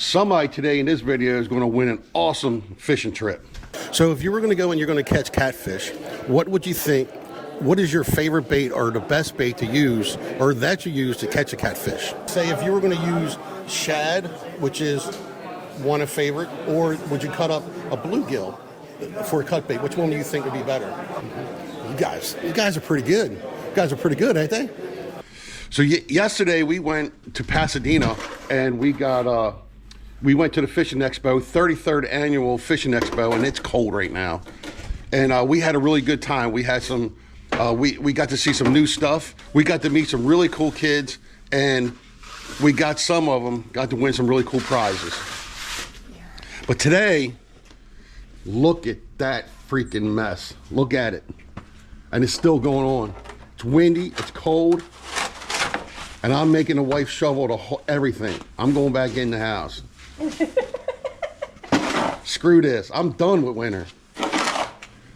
Somebody today in this video is going to win an awesome fishing trip. So if you were going to go and you're going to catch catfish, what would you think? What is your favorite bait or the best bait to use or that you use to catch a catfish? Say if you were going to use shad, which is one of favorite, or would you cut up a bluegill for a cut bait? Which one do you think would be better? You guys are pretty good. You guys are pretty good, ain't they? So yesterday we went to Pasadena and we went to the fishing expo, 33rd annual fishing expo, and it's cold right now. And we had a really good time. We had some, we got to see some new stuff. We got to meet some really cool kids, and we got some of them got to win some really cool prizes. But today, look at that freaking mess. Look at it. And it's still going on. It's windy, it's cold, and I'm making the wife shovel everything. I'm going back in the house. Screw this. I'm done with winter.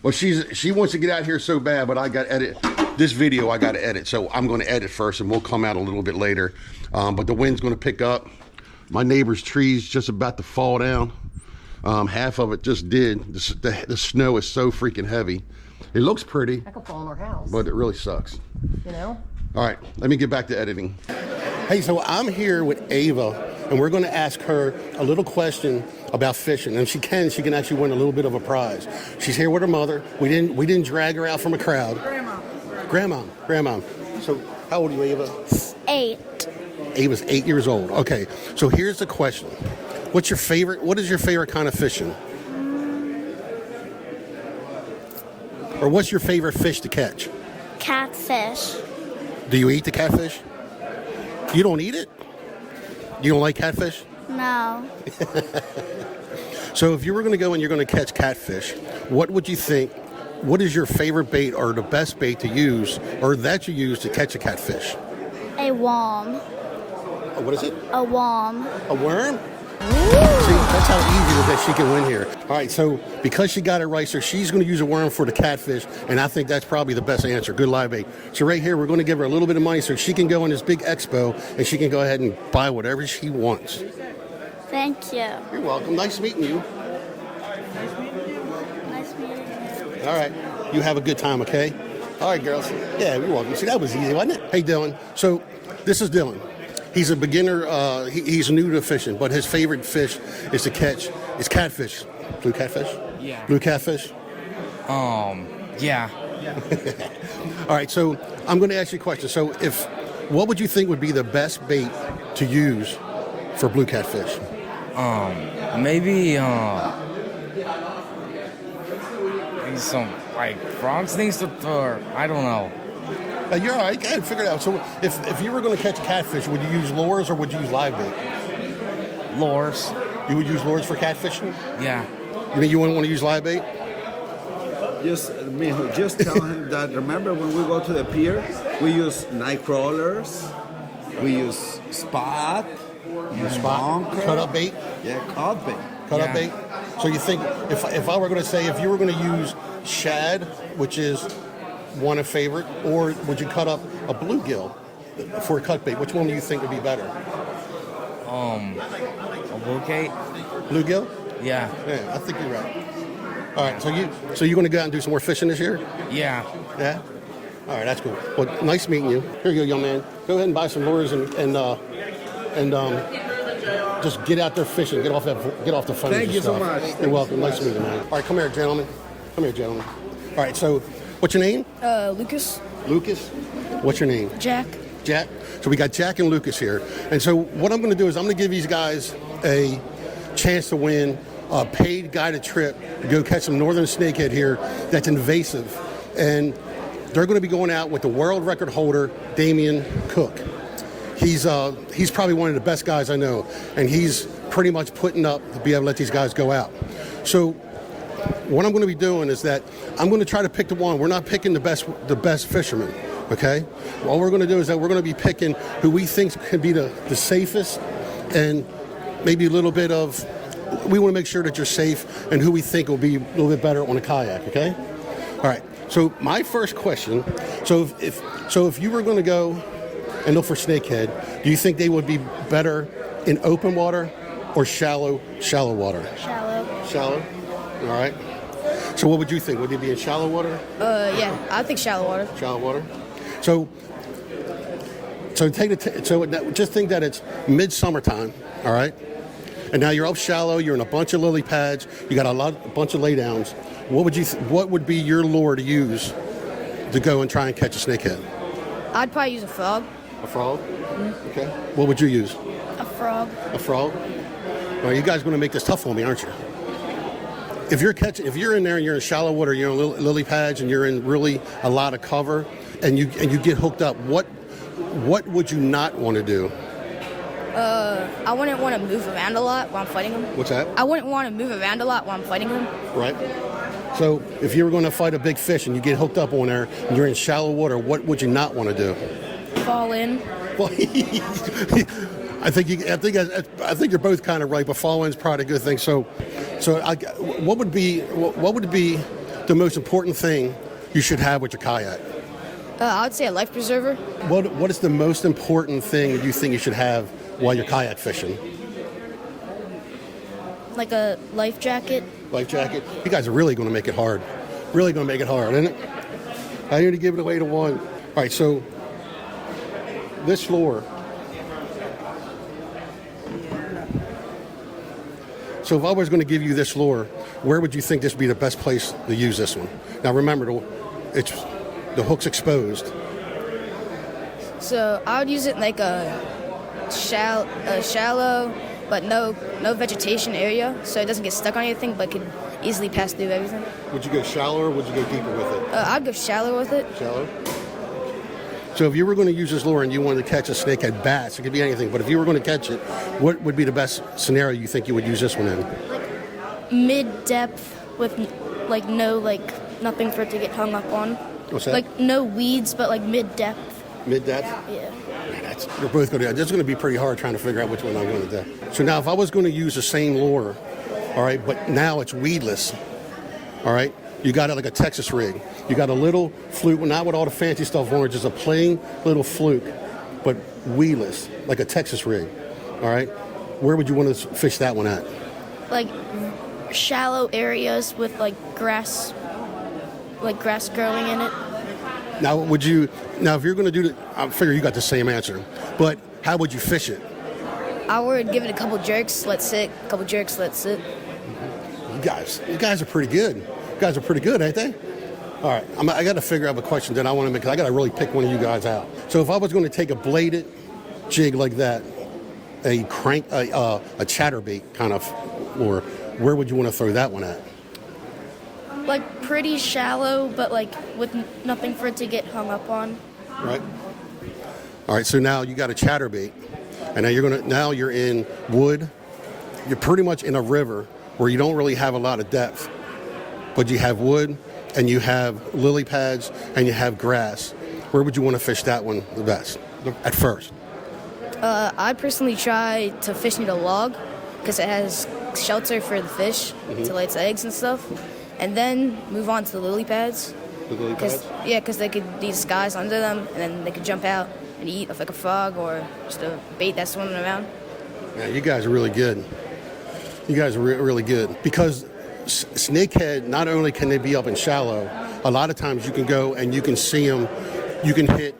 Well, she wants to get out here so bad, but I got to edit this video. I got to edit, so I'm going to edit first, and we'll come out a little bit later. But the wind's going to pick up. My neighbor's tree's just about to fall down. Half of it just did. The snow is so freaking heavy. It looks pretty. That could fall on our house. But it really sucks. You know? All right, let me get back to editing. Hey, so I'm here with Ava, and we're going to ask her a little question about fishing. And she can actually win a little bit of a prize. She's here with her mother. We didn't drag her out from a crowd. Grandma. So how old are you, Ava? 8. Ava's 8 years old. Okay, so here's the question. What is your favorite kind of fishing? Or what's your favorite fish to catch? Catfish. Do you eat the catfish? You don't eat it? You don't like catfish? No. So if you were going to go and you're going to catch catfish, what would you think? What is your favorite bait or the best bait to use or that you use to catch a catfish? A worm. What is it? A worm. A worm? See, that's how easy it is that she can win here. All right, so because she got it right, so she's going to use a worm for the catfish, and I think that's probably the best answer. Good live bait. So right here, we're going to give her a little bit of money so she can go in this big expo, and she can go ahead and buy whatever she wants. Thank you. You're welcome. Nice meeting you. Nice meeting you. All right. You have a good time, okay? All right, girls. Yeah, you're welcome. See, that was easy, wasn't it? Hey, Dylan. So this is Dylan. He's a beginner. He's new to fishing, but his favorite fish is to catch is catfish. Blue catfish? Yeah. Blue catfish? Yeah. All right, so I'm going to ask you a question. So what would you think would be the best bait to use for blue catfish? Maybe some like frogs things or I don't know. You're all right. Go ahead, figure it out. So if you were going to catch a catfish, would you use lures or would you use live bait? Lures. You would use lures for catfishing? Yeah. You mean you wouldn't want to use live bait? Just tell him that remember when we go to the pier, we use night crawlers, we use spot, bunker. Cut up bait? Yeah, cut bait. Cut up bait? So you think, if I were going to say, if you were going to use shad, which is one of favorite, or would you cut up a bluegill for a cut bait? Which one do you think would be better? A bouquet? Bluegill? Yeah. Yeah, I think you're right. All right, so you're going to go out and do some more fishing this year? Yeah. Yeah? All right, that's cool. Well, nice meeting you. Here you go, young man. Go ahead and buy some lures and just get out there fishing. Get off the phone. Thank you so much. You're welcome. Nice to meet you, man. All right, come here, gentlemen. All right, so what's your name? Lucas. Lucas. What's your name? Jack. Jack. So we got Jack and Lucas here. And so what I'm going to do is I'm going to give these guys a chance to win a paid guided trip to go catch some northern snakehead here that's invasive. And they're going to be going out with the world record holder, Damian Cook. He's probably one of the best guys I know, and he's pretty much putting up to be able to let these guys go out. So what I'm going to be doing is that I'm going to try to pick the one. We're not picking the best fisherman, okay? All we're going to do is that we're going to be picking who we think can be the safest, and maybe a little bit of, we want to make sure that you're safe, and who we think will be a little bit better on a kayak, okay? All right, so my first question, so if you were going to go and look for snakehead, do you think they would be better in open water or shallow water? Shallow. Shallow. All right. So what would you think? Would it be in shallow water? Yeah, I think shallow water. Shallow water. So just think that it's mid-summertime. All right. And now you're up shallow. You're in a bunch of lily pads. You got a bunch of laydowns. What would be your lure to use to go and try and catch a snakehead? I'd probably use a frog. A frog? Mm-hmm. Okay. What would you use? A frog. A frog? Well, you guys are going to make this tough on me, aren't you? If you're in there and you're in shallow water, you're in lily pads, and you're in really a lot of cover, and you get hooked up, what would you not want to do? I wouldn't want to move around a lot while I'm fighting him. What's that? I wouldn't want to move around a lot while I'm fighting him. Right. So if you were going to fight a big fish and you get hooked up on there and you're in shallow water, what would you not want to do? Fall in. Well, I think you're both kind of right, but fall in's probably a good thing. So what would be the most important thing you should have with your kayak? I would say a life preserver. What is the most important thing you think you should have while you're kayak fishing? Like a life jacket. Life jacket? You guys are really going to make it hard. Really going to make it hard, isn't it? I need to give it away to one. All right, so this lure. So if I was going to give you this lure, where would you think this would be the best place to use this one? Now remember, the hook's exposed. So I would use it in like a shallow but no vegetation area, so it doesn't get stuck on anything, but could easily pass through everything. Would you go shallower or would you go deeper with it? I'd go shallow with it. Shallow? So if you were going to use this lure and you wanted to catch a snakehead bass, it could be anything, but if you were going to catch it, what would be the best scenario you think you would use this one in? Mid-depth with nothing for it to get hung up on. What's that? Like no weeds, but like mid-depth. Mid-depth? Yeah. You're both going to. It's going to be pretty hard trying to figure out which one I'm going to do. So now, if I was going to use the same lure, all right, but now it's weedless, all right. You got it like a Texas rig. You got a little fluke, not with all the fancy stuff on it, just a plain little fluke, but weedless, like a Texas rig, all right. Where would you want to fish that one at? Like shallow areas with like grass growing in it. Now, if you're going to do it, I figure you got the same answer, but how would you fish it? I would give it a couple jerks, let sit, couple jerks, let sit. You guys are pretty good. You guys are pretty good, ain't they? All right, I got to figure out a question that I want to make, because I got to really pick one of you guys out. So if I was going to take a bladed jig like that, a chatterbait kind of lure, where would you want to throw that one at? Like pretty shallow, but like with nothing for it to get hung up on. Right. All right. So now you got a chatterbait, and now you're in wood. You're pretty much in a river where you don't really have a lot of depth, but you have wood, and you have lily pads, and you have grass. Where would you want to fish that one the best at first? I'd personally try to fish near the log because it has shelter for the fish to lay its eggs and stuff. And then move on to the lily pads. The lily pads? Yeah, because they could disguise under them, and then they could jump out and eat like a frog or just a bait that's swimming around. Yeah, you guys are really good. You guys are really good. Because snakehead, not only can they be up and shallow, a lot of times you can go and you can see them, you can hit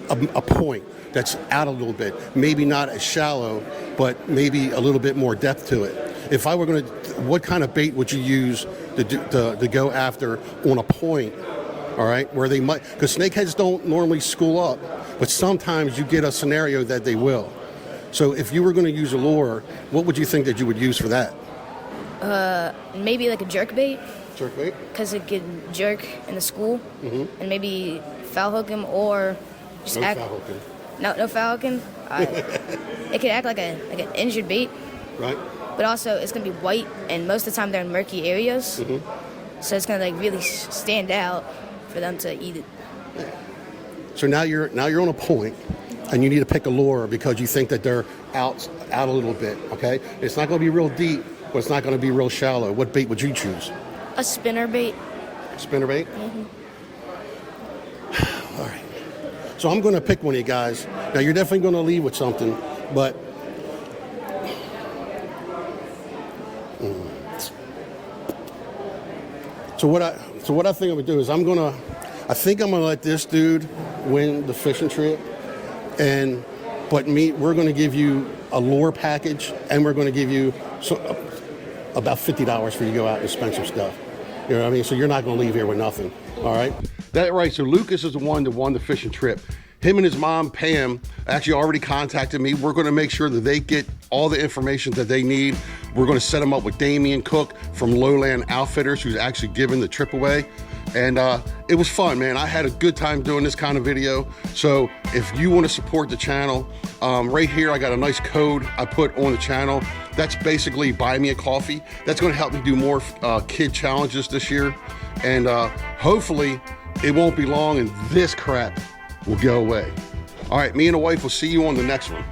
a point that's out a little bit. Maybe not as shallow, but maybe a little bit more depth to it. If I were going to, what kind of bait would you use to go after on a point, all right, where they might, because snakeheads don't normally school up, but sometimes you get a scenario that they will. So if you were going to use a lure, what would you think that you would use for that? Maybe like a jerk bait. Jerk bait? Because it could jerk in the school, and maybe foul hook him or just No foul hooking. No foul hooking. It could act like an injured bait. Right. But also it's gonna be white, and most of the time they're in murky areas, so it's gonna like really stand out for them to eat it. So now you're on a point, and you need to pick a lure because you think that they're out a little bit. Okay, it's not going to be real deep, but it's not going to be real shallow. What bait would you choose? A spinner bait. Spinner bait. All right. So I'm going to pick one of you guys. Now you're definitely going to leave with something, but So what I think I'm gonna do is I think I'm gonna let this dude win the fishing trip, but we're gonna give you a lure package, and we're gonna give you about $50 for you to go out and spend some stuff. You know what I mean? So you're not gonna leave here with nothing. All right. That right. So Lucas is the one that won the fishing trip. Him and his mom, Pam, actually already contacted me. We're going to make sure that they get all the information that they need. We're going to set them up with Damian Cook from Lowland Outfitters, who's actually giving the trip away. And it was fun, man. I had a good time doing this kind of video. So if you want to support the channel, right here, I got a nice code I put on the channel. That's basically buy me a coffee. That's going to help me do more kid challenges this year. And hopefully it won't be long and this crap will go away. All right, me and the wife will see you on the next one.